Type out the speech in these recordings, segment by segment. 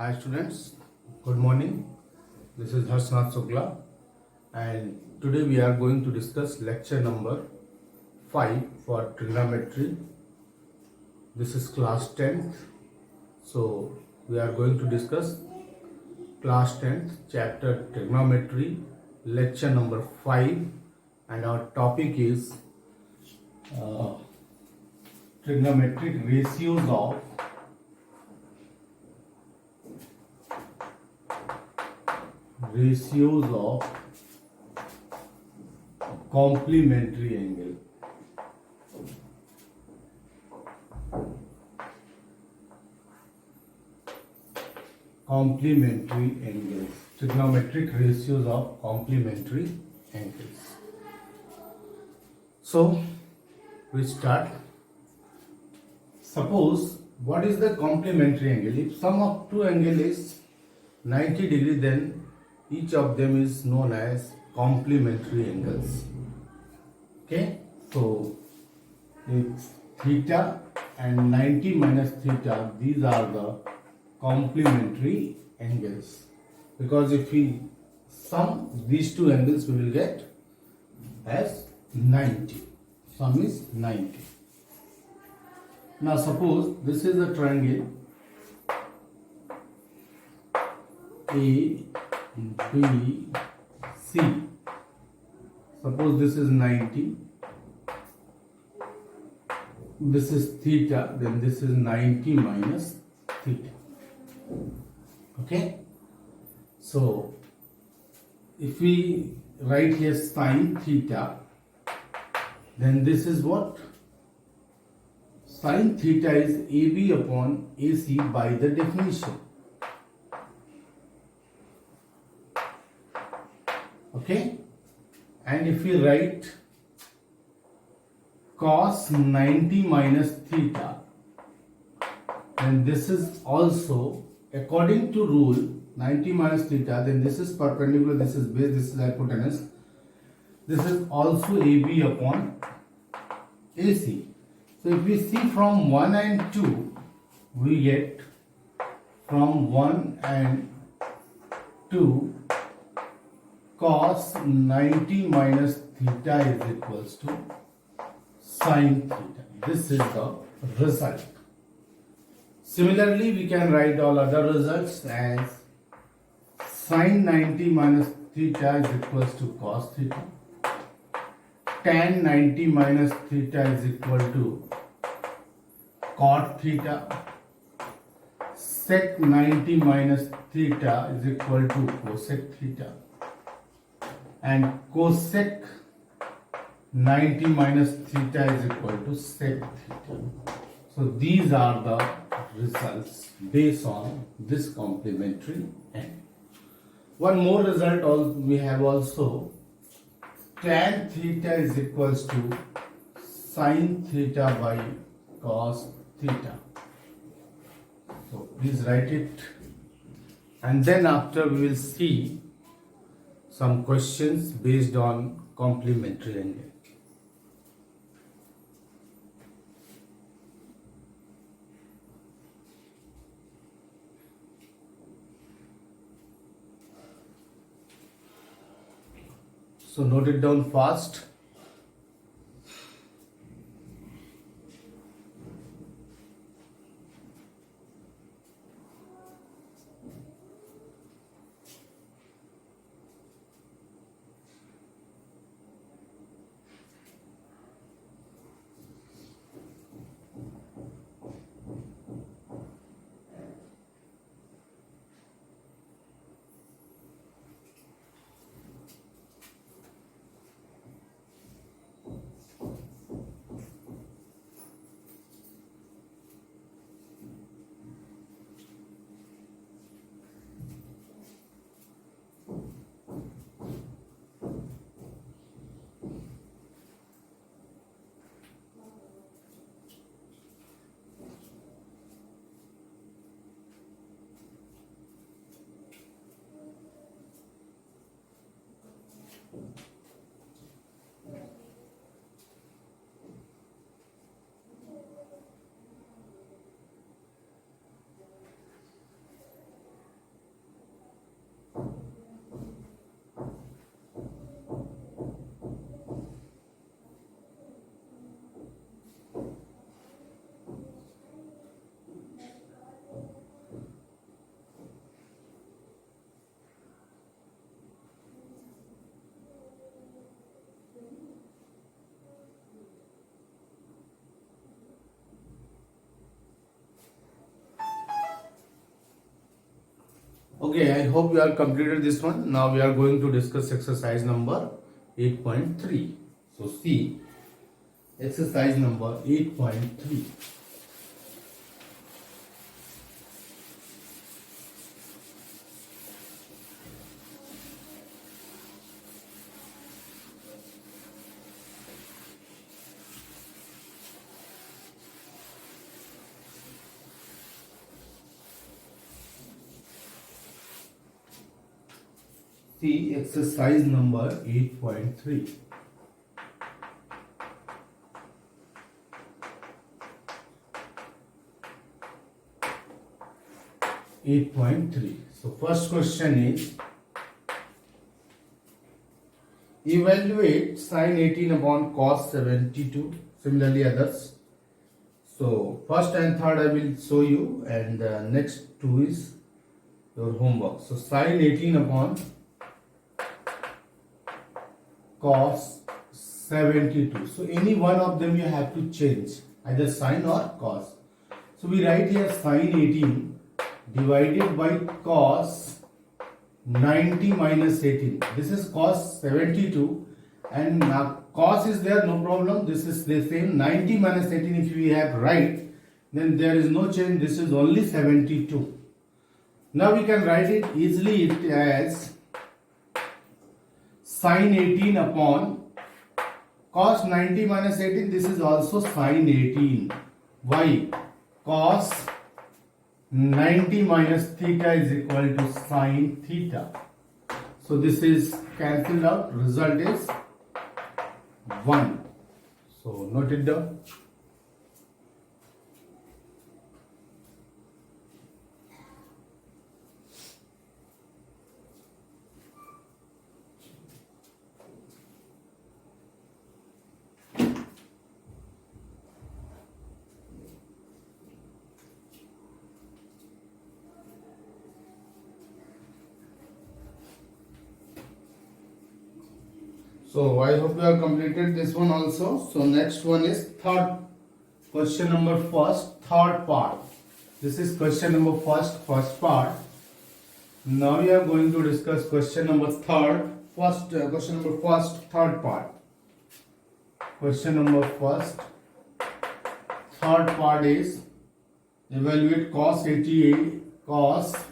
Hi students, good morning. This is Harshnath Shukla and today we are going to discuss lecture number 5 for trigonometry. This is class 10th. So we are going to discuss class 10th chapter trigonometry lecture number 5 and our topic is uh, trigonometric ratios of complementary angle. Complementary angles. Trigonometric ratios of complementary angles. So we start. Suppose what is the complementary angle? If sum of two angles is 90 degree, then each of them is known as complementary angles. Okay, so it's theta and 90 minus theta, these are the complementary angles, because if we sum these two angles we will get as 90. Sum is 90. Now suppose this is a triangle A, B, C. Suppose this is 90. This is theta, then this is 90 minus theta. Okay. So if we write here sine theta, then this is what? Sine theta is AB upon AC by the definition. Okay, and if we write cos 90 minus theta, then this is also according to rule 90 minus theta, then this is perpendicular, this is base, this is hypotenuse, this is also AB upon AC. So if we see from 1 and 2, we get from 1 and 2 cos 90 minus theta is equals to sin theta. This is the result. Similarly, we can write all other results as sin 90 minus theta is equals to cos theta. Tan 90 minus theta is equal to cot theta. Sec 90 minus theta is equal to cosec theta. And cosec 90 minus theta is equal to sec theta. So these are the results based on this complementary angle. One more result we have also, tan theta is equals to sin theta by cos theta. So please write it, and then after we will see some questions based on complementary angle. So note it down fast. Okay, I hope you have completed this one. Now we are going to discuss exercise number 8.3. So see exercise number 8.3. See exercise number 8.3. So first question is evaluate sine 18 upon cos 72. Similarly others. So first and third I will show you, and next two is your homework. So sine 18 upon cos 72. So any one of them you have to change, either sine or cos. So we write here sine 18 divided by cos 90 minus 18. This is cos 72, and now cos is there, no problem. This is the same. 90 minus 18, if we have right, then there is no change. This is only 72. Now we can write it easily as sine 18 upon cos 90 minus 18. This is also sine 18. Why? Cos 90 minus theta is equal to sine theta. So this is cancelled out. Result is 1. So note it down. So I hope you have completed this one also. So next one is third question number third part. This is question number first part. Now we are going to discuss question number third part. Question number third part is evaluate cos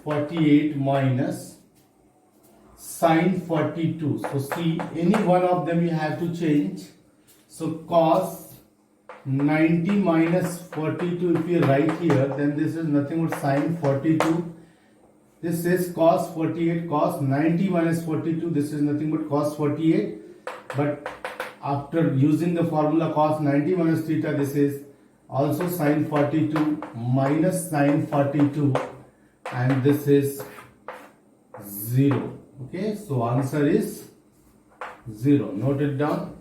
48 minus sine 42. So see any one of them you have to change. So cos 90 minus 42, if you write here, then this is nothing but sine 42. This is cos 48. Cos 90 minus 42, this is nothing but cos 48. But after using the formula cos 90 minus theta, this is also sine 42 minus sine 42, and this is 0. Okay, so answer is 0. Note it down.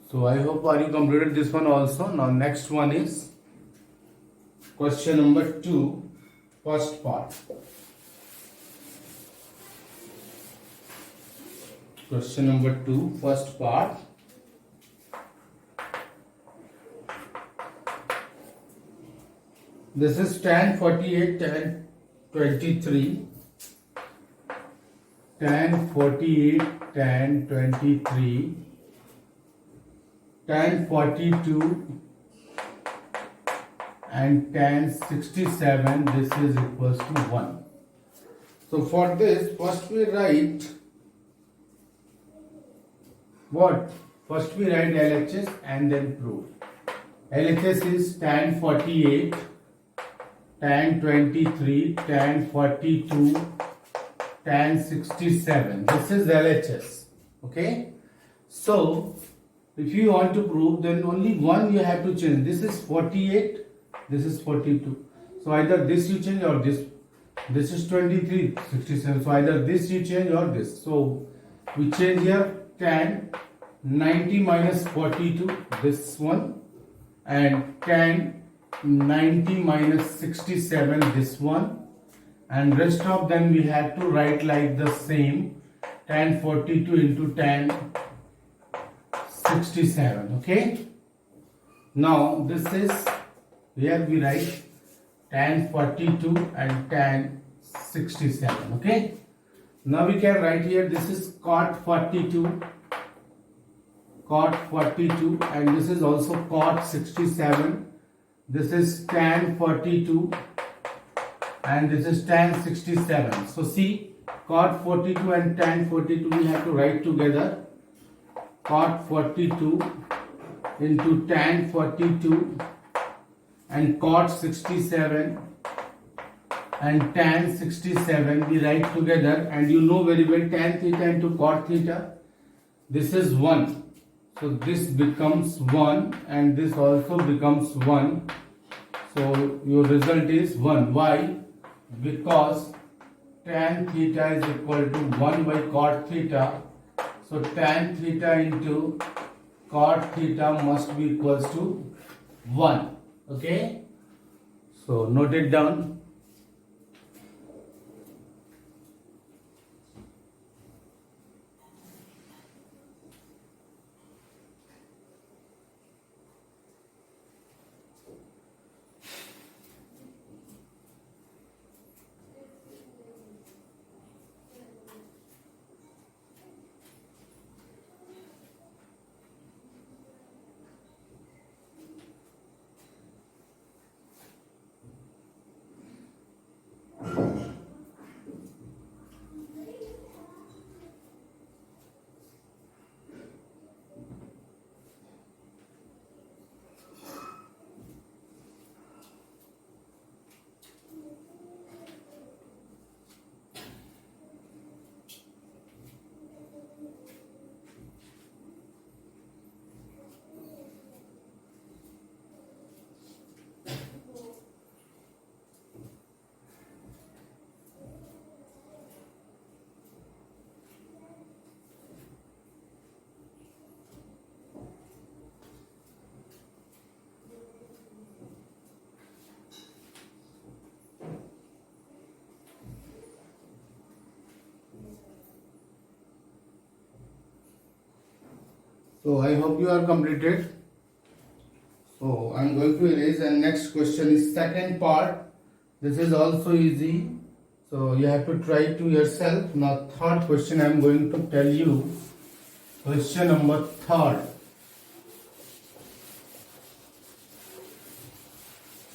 So I hope you completed this one also. Now next one is question number 2, first part. Question number 2, first part. This is tan 48, tan 23. Tan 48, tan 23. Tan 42 and tan 67, this is equals to 1. So for this, first we write what? First we write LHS and then proof. LHS is tan 48, tan 23, tan 42, tan 67. This is LHS. Okay. So if you want to prove, then only one you have to change. This is 48, this is 42. So either this you change or this. This is 23, 67. So either this you change or this. So we change here tan 90 minus 42, this one, and tan 90 minus 67, this one, and rest of them we have to write like the same, tan 42 into tan 67. Okay, now this is, here we write tan 42 and tan 67. Okay, now we can write here, this is cot 42, and this is also cot 67. This is tan 42 and this is tan 67. So see, cot 42 and tan 42 we have to write together. Cot 42 into tan 42 and cot 67 and tan 67 we write together, and you know very well tan theta into cot theta, this is 1. So this becomes 1 and this also becomes 1. So your result is 1. Why? Because tan theta is equal to 1 by cot theta. So tan theta into cot theta must be equals to 1. Okay? So note it down. So I hope you are completed. So I am going to erase, and next question is second part. This is also easy. So you have to try to yourself. Now third question I am going to tell you. Question number third.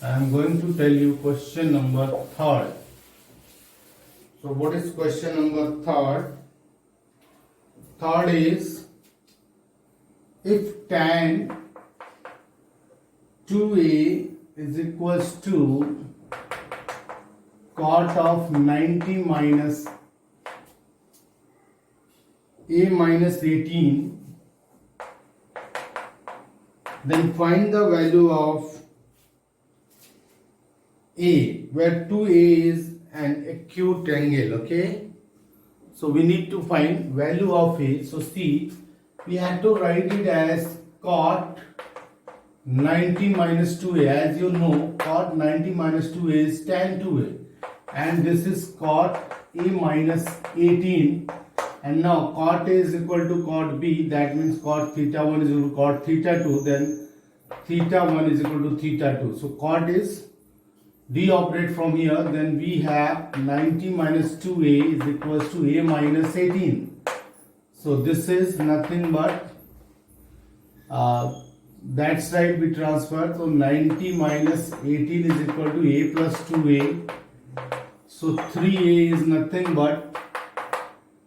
I am going to tell you question number third. So what is question number third? Third is, if tan 2a is equals to cot of 90 minus a minus 18, then find the value of a, where 2a is an acute angle. Okay, so we need to find value of a. So see, we have to write it as cot 90 minus 2a. As you know, cot 90 minus 2a is tan 2a, and this is cot a minus 18, and now cot a is equal to cot b, that means cot theta 1 is equal to cot theta 2, then theta 1 is equal to theta 2. So cot is de-operate from here, then we have 90 minus 2a is equals to a minus 18. So this is nothing but that side we transfer. So 90 minus 18 is equal to a plus 2a. So 3a is nothing but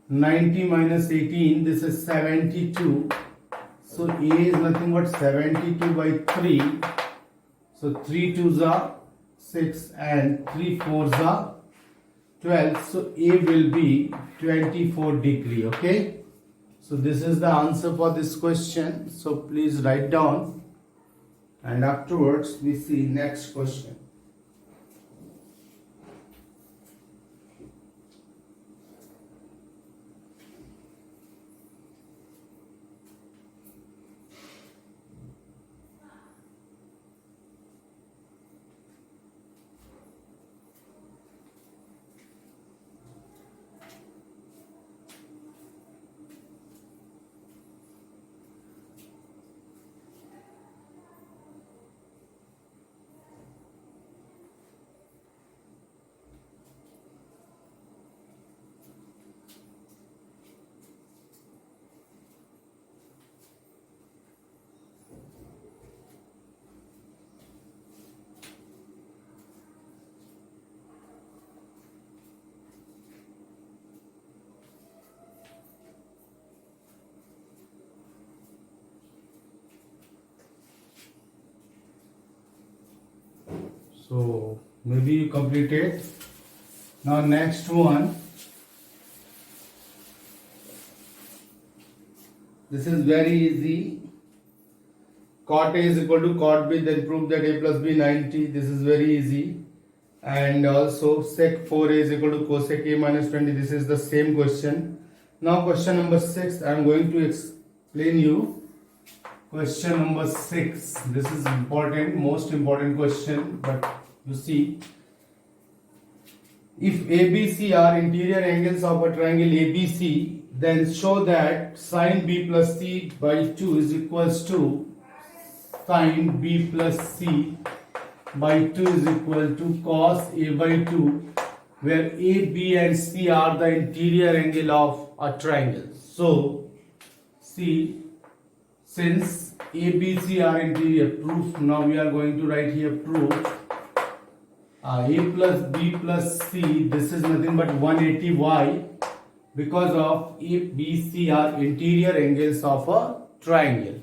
90 minus 18. This is 72. So a is nothing but 72 by 3. So 3 2s are 6 and 3 4s are 12. So a will be 24 degree. Okay. So this is the answer for this question. So please write down, and afterwards we see next question. So maybe you completed. Now next one. This is very easy. Cot A is equal to cot B, then prove that A plus B 90. This is very easy. And also sec 4A is equal to cosec A minus 20. This is the same question. Now question number 6. I am going to explain you. Question number 6. This is important, most important question. But you see, if ABC are interior angles of a triangle ABC, then show that sine B plus C by 2 is equals to sine B plus C by 2 is equal to cos A by 2, where A, B and C are the interior angle of a triangle. So, see, since A, B, C are interior, proof, now we are going to write here proof. A plus B plus C, this is nothing but 180y, because of A, B, C are interior angles of a triangle.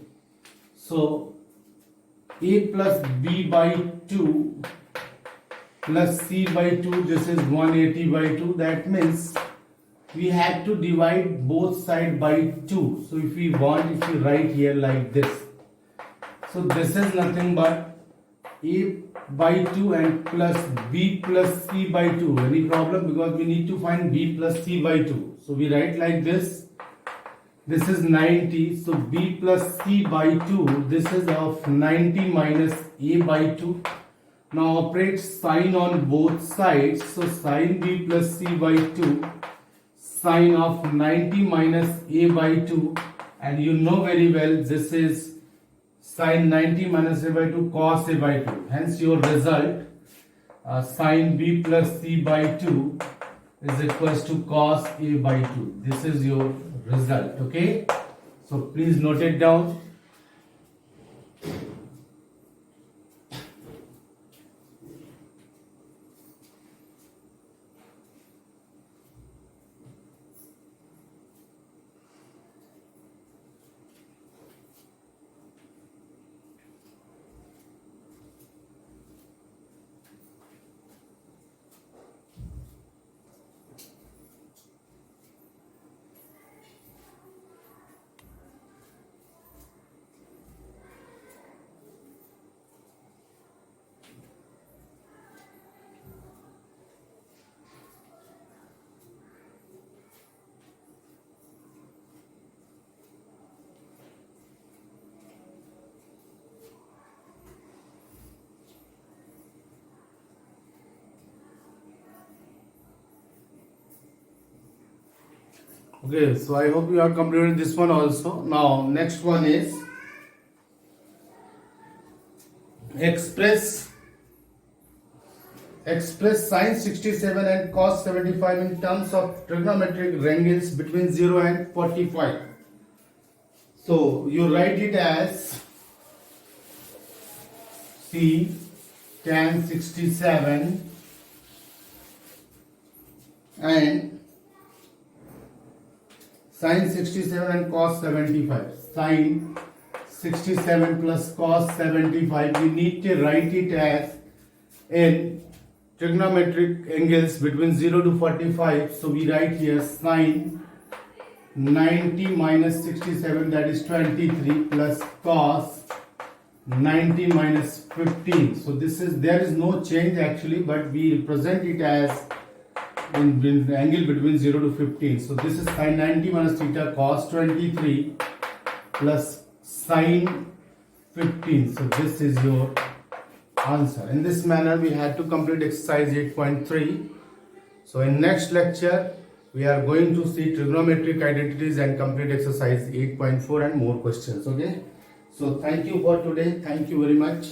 So, A plus B by 2 plus C by 2, this is 180 by 2. That means we have to divide both sides by 2. So if we want, if we write here like this. So this is nothing but A by 2 and plus B plus C by 2. Any problem? Because we need to find B plus C by 2. So we write like this. This is 90. So B plus C by 2. This is of 90 minus A by 2. Now operate sine on both sides. So sine B plus C by 2. Sine of 90 minus A by 2. And you know very well this is sine 90 minus A by 2 cos A by 2. Hence your result sine B plus C by 2 is equals to cos A by 2. This is your result. Okay. So please note it down. Okay, so I hope you have completed this one also. Now, next one is express sine 67 and cos 75 in terms of trigonometric angles between 0 and 45. So, you write it as C tan 67 and sine 67 and cos 75. Sine 67 plus cos 75. We need to write it as in trigonometric angles between 0 to 45. So we write here sine 90 minus 67, that is 23, plus cos 90 minus 15. So this is, there is no change actually, but we represent it as in the angle between 0 to 15. So this is sin 90 minus theta cos 23 plus sin 15. So this is your answer. In this manner we had to complete exercise 8.3. So in next lecture we are going to see trigonometric identities and complete exercise 8.4 and more questions. Okay. So thank you for today. Thank you very much.